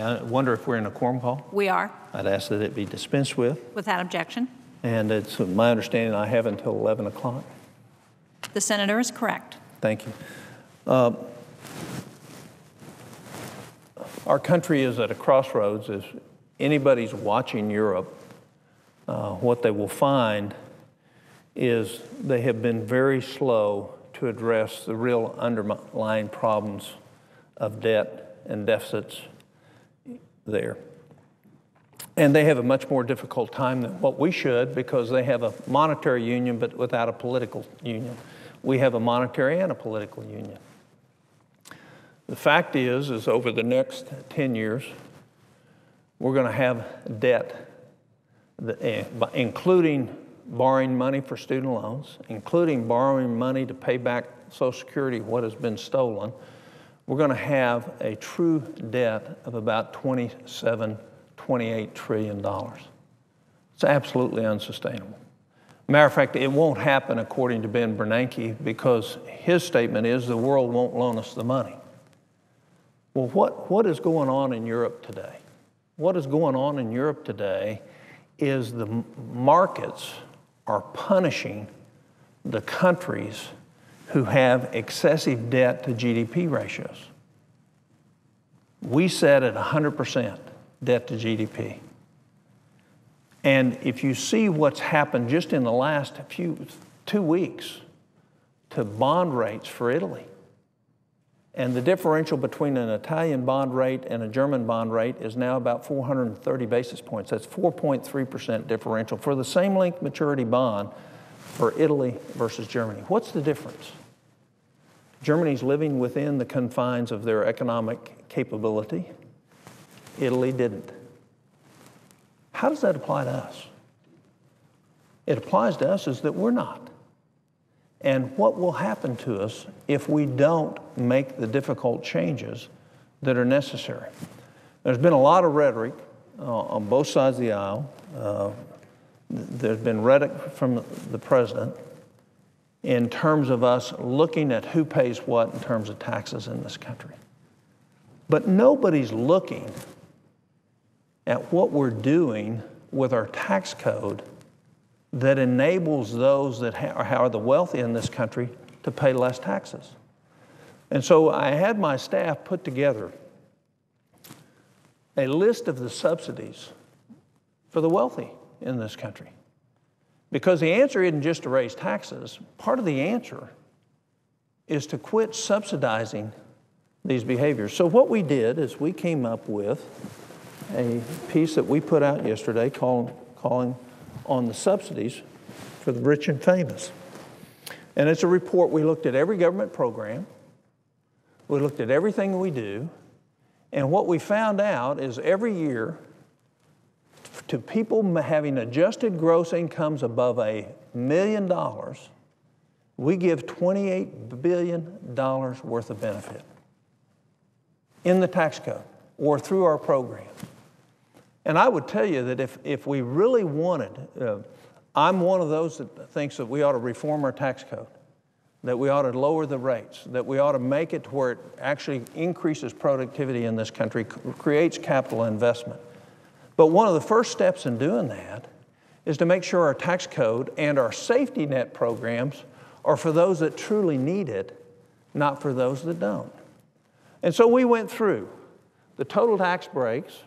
I wonder if we're in a quorum call? We are. I'd ask that it be dispensed with. Without objection. And it's my understanding I have until 11 o'clock. The senator is correct. Thank you. Our country is at a crossroads. If anybody's watching Europe, what they will find is they have been very slow to address the real underlying problems of debt and deficits there. And they have a much more difficult time than what we should, because they have a monetary union but without a political union. We have a monetary and a political union. The fact is over the next 10 years, we're going to have debt, including borrowing money for student loans, including borrowing money to pay back Social Security, what has been stolen. We're going to have a true debt of about $28 trillion. It's absolutely unsustainable. Matter of fact, it won't happen according to Ben Bernanke, because his statement is the world won't loan us the money. Well, what is going on in Europe today? What is going on in Europe today is the markets are punishing the countries who have excessive debt to GDP ratios. We set at 100% debt to GDP. And if you see what's happened just in the last 2 weeks to bond rates for Italy, and the differential between an Italian bond rate and a German bond rate is now about 430 basis points. That's 4.3% differential for the same length maturity bond for Italy versus Germany. What's the difference? Germany's living within the confines of their economic capability. Italy didn't. How does that apply to us? It applies to us is that we're not. And what will happen to us if we don't make the difficult changes that are necessary? There's been a lot of rhetoric on both sides of the aisle. There's been rhetoric from the president in terms of us looking at who pays what in terms of taxes in this country. But nobody's looking at what we're doing with our tax code that enables those that are the wealthy in this country to pay less taxes. And so I had my staff put together a list of the subsidies for the wealthy in this country. Because the answer isn't just to raise taxes. Part of the answer is to quit subsidizing these behaviors. So what we did is we came up with a piece that we put out yesterday calling on the subsidies for the rich and famous. And it's a report. We looked at every government program. We looked at everything we do. And what we found out is every year, to people having adjusted gross incomes above $1 million, we give $28 billion worth of benefit in the tax code or through our program. And I would tell you that if we really wanted, I'm one of those that thinks that we ought to reform our tax code, that we ought to lower the rates, that we ought to make it to where it actually increases productivity in this country, creates capital investment. But one of the first steps in doing that is to make sure our tax code and our safety net programs are for those that truly need it, not for those that don't. And so we went through the total tax breaks,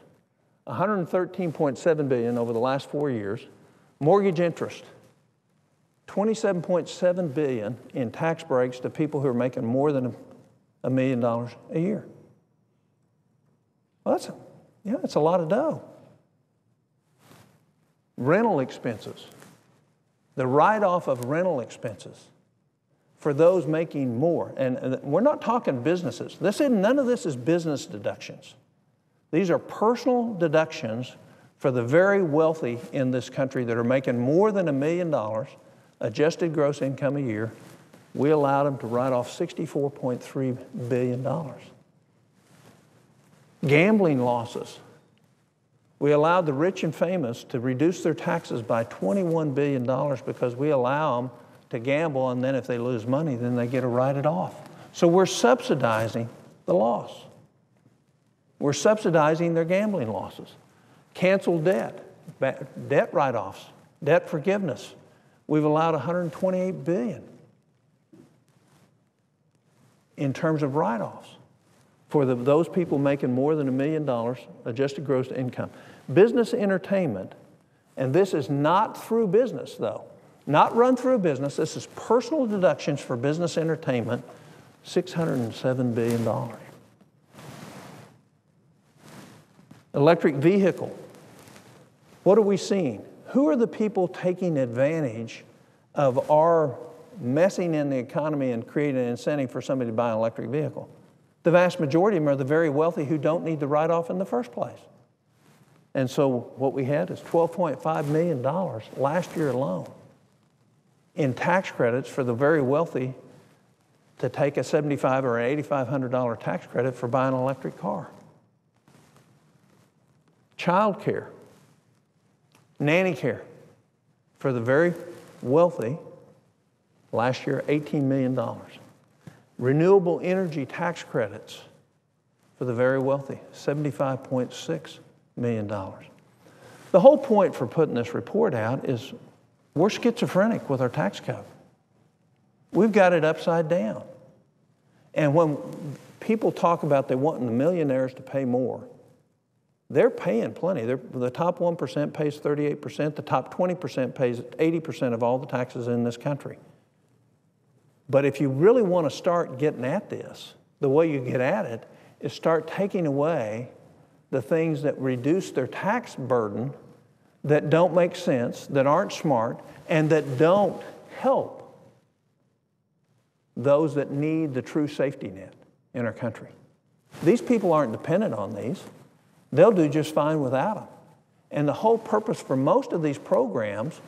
$113.7 billion over the last 4 years, mortgage interest, $27.7 billion in tax breaks to people who are making more than $1 million a year. Well, that's a lot of dough. Rental expenses, the write-off of rental expenses for those making more. And we're not talking businesses. None of this is business deductions. These are personal deductions for the very wealthy in this country that are making more than $1 million, adjusted gross income a year. We allowed them to write off $64.3 billion. Gambling losses. We allowed the rich and famous to reduce their taxes by $21 billion because we allow them to gamble, and then if they lose money, then they get to write it off. So we're subsidizing the loss. We're subsidizing their gambling losses. Canceled debt, debt write-offs, debt forgiveness. We've allowed $128 billion in terms of write-offs for those people making more than $1 million adjusted gross income. Business entertainment, and this is not through business though, not run through a business, this is personal deductions for business entertainment, $607 billion. Electric vehicle, what are we seeing? Who are the people taking advantage of our messing in the economy and creating an incentive for somebody to buy an electric vehicle? The vast majority of them are the very wealthy who don't need the write-off in the first place. And so what we had is $12.5 million last year alone in tax credits for the very wealthy to take a $7,500 or $8,500 tax credit for buying an electric car. Child care, nanny care for the very wealthy, last year $18 million. Renewable energy tax credits for the very wealthy, $75.6 million. The whole point for putting this report out is we're schizophrenic with our tax code. We've got it upside down. And when people talk about they wanting the millionaires to pay more, they're paying plenty. The top 1% pays 38%. The top 20% pays 80% of all the taxes in this country. But if you really want to start getting at this, the way you get at it is start taking away the things that reduce their tax burden, that don't make sense, that aren't smart, and that don't help those that need the true safety net in our country. These people aren't dependent on these. They'll do just fine without them. And the whole purpose for most of these programs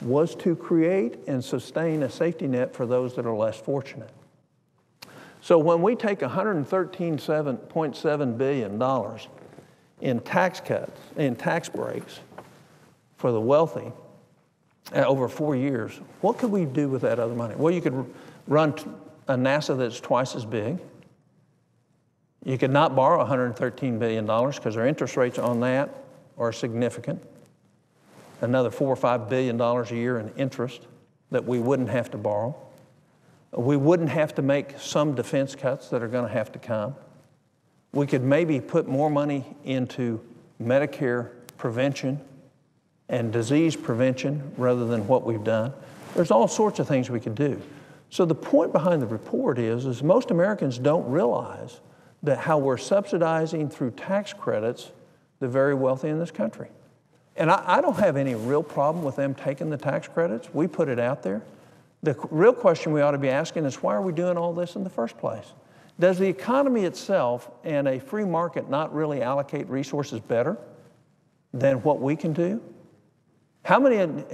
was to create and sustain a safety net for those that are less fortunate. So when we take $113.7 billion in tax cuts, in tax breaks for the wealthy over 4 years, what could we do with that other money? Well, you could run a NASA that's twice as big. You could not borrow $113 billion because our interest rates on that are significant. Another $4 or $5 billion a year in interest that we wouldn't have to borrow. We wouldn't have to make some defense cuts that are going to have to come. We could maybe put more money into Medicare prevention and disease prevention rather than what we've done. There's all sorts of things we could do. So the point behind the report is most Americans don't realize that how we're subsidizing through tax credits the very wealthy in this country. And I don't have any real problem with them taking the tax credits. We put it out there. The real question we ought to be asking is, why are we doing all this in the first place? Does the economy itself and a free market not really allocate resources better than what we can do? How many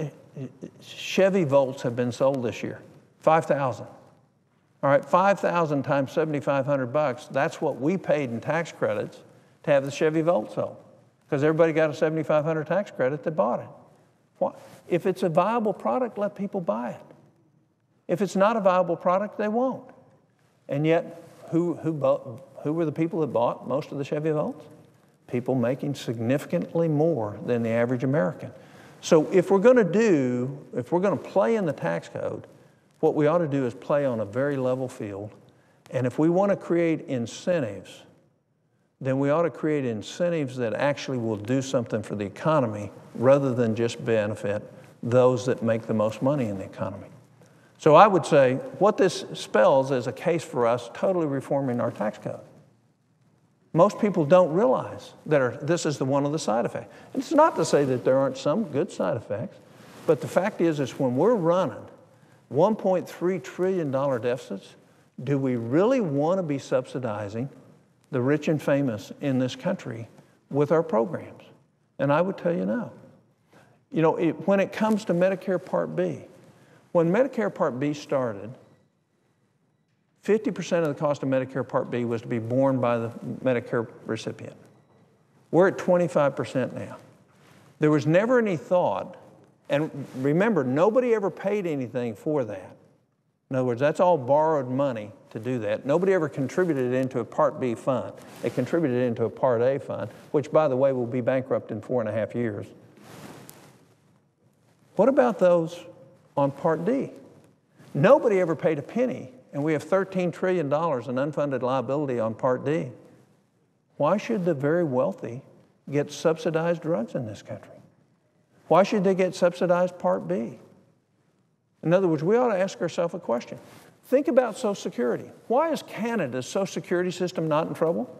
Chevy Volts have been sold this year? 5,000. All right, 5,000 times $7,500, that's what we paid in tax credits to have the Chevy Volt sold. Because everybody got a $7,500 tax credit that bought it. Why? If it's a viable product, let people buy it. If it's not a viable product, they won't. And yet, who were the people that bought most of the Chevy Volts? People making significantly more than the average American. So if we're going to play in the tax code, what we ought to do is play on a very level field. And if we want to create incentives, then we ought to create incentives that actually will do something for the economy rather than just benefit those that make the most money in the economy. So I would say what this spells is a case for us totally reforming our tax code. Most people don't realize that this is one of the side effects. And it's not to say that there aren't some good side effects, but the fact is when we're running $1.3 trillion deficits, do we really want to be subsidizing the rich and famous in this country with our programs? And I would tell you no. You know, when it comes to Medicare Part B, when Medicare Part B started, 50% of the cost of Medicare Part B was to be borne by the Medicare recipient. We're at 25% now. There was never any thought, and remember, nobody ever paid anything for that. In other words, that's all borrowed money to do that. Nobody ever contributed it into a Part B fund. They contributed it into a Part A fund, which, by the way, will be bankrupt in 4.5 years. What about those on Part D? Nobody ever paid a penny, and we have $13 trillion in unfunded liability on Part D. Why should the very wealthy get subsidized drugs in this country? Why should they get subsidized Part B? In other words, we ought to ask ourselves a question. Think about Social Security. Why is Canada's Social Security system not in trouble?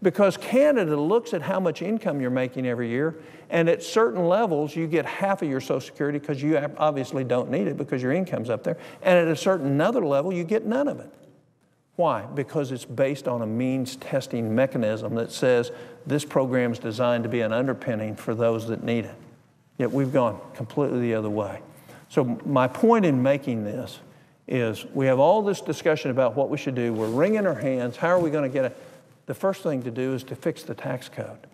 Because Canada looks at how much income you're making every year, and at certain levels, you get half of your Social Security because you obviously don't need it because your income's up there, and at a certain another level, you get none of it. Why? Because it's based on a means testing mechanism that says this program is designed to be an underpinning for those that need it. Yet we've gone completely the other way. So my point in making this is we have all this discussion about what we should do. We're wringing our hands. How are we going to get it? The first thing to do is to fix the tax code.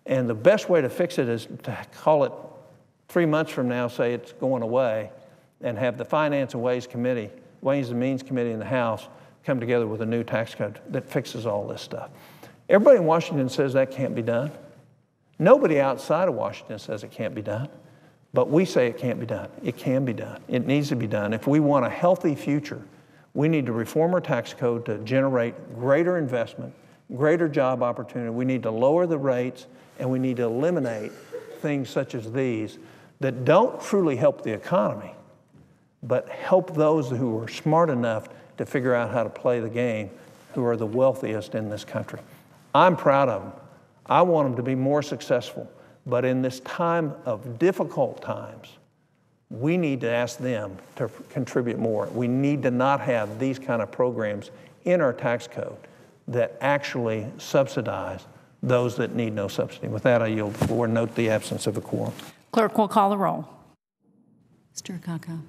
And the best way to fix it is to call it 3 months from now, say it's going away, and have the Finance and Ways and Means Committee in the House come together with a new tax code that fixes all this stuff. Everybody in Washington says that can't be done. Nobody outside of Washington says it can't be done. But we say it can't be done. It can be done. It needs to be done. If we want a healthy future, we need to reform our tax code to generate greater investment, greater job opportunity. We need to lower the rates, and we need to eliminate things such as these that don't truly help the economy, but help those who are smart enough to figure out how to play the game, who are the wealthiest in this country. I'm proud of them. I want them to be more successful. But in this time of difficult times, we need to ask them to contribute more. We need to not have these kind of programs in our tax code that actually subsidize those that need no subsidy. With that, I yield the floor. Note the absence of a quorum. Clerk will call the roll. Mr. Akaka.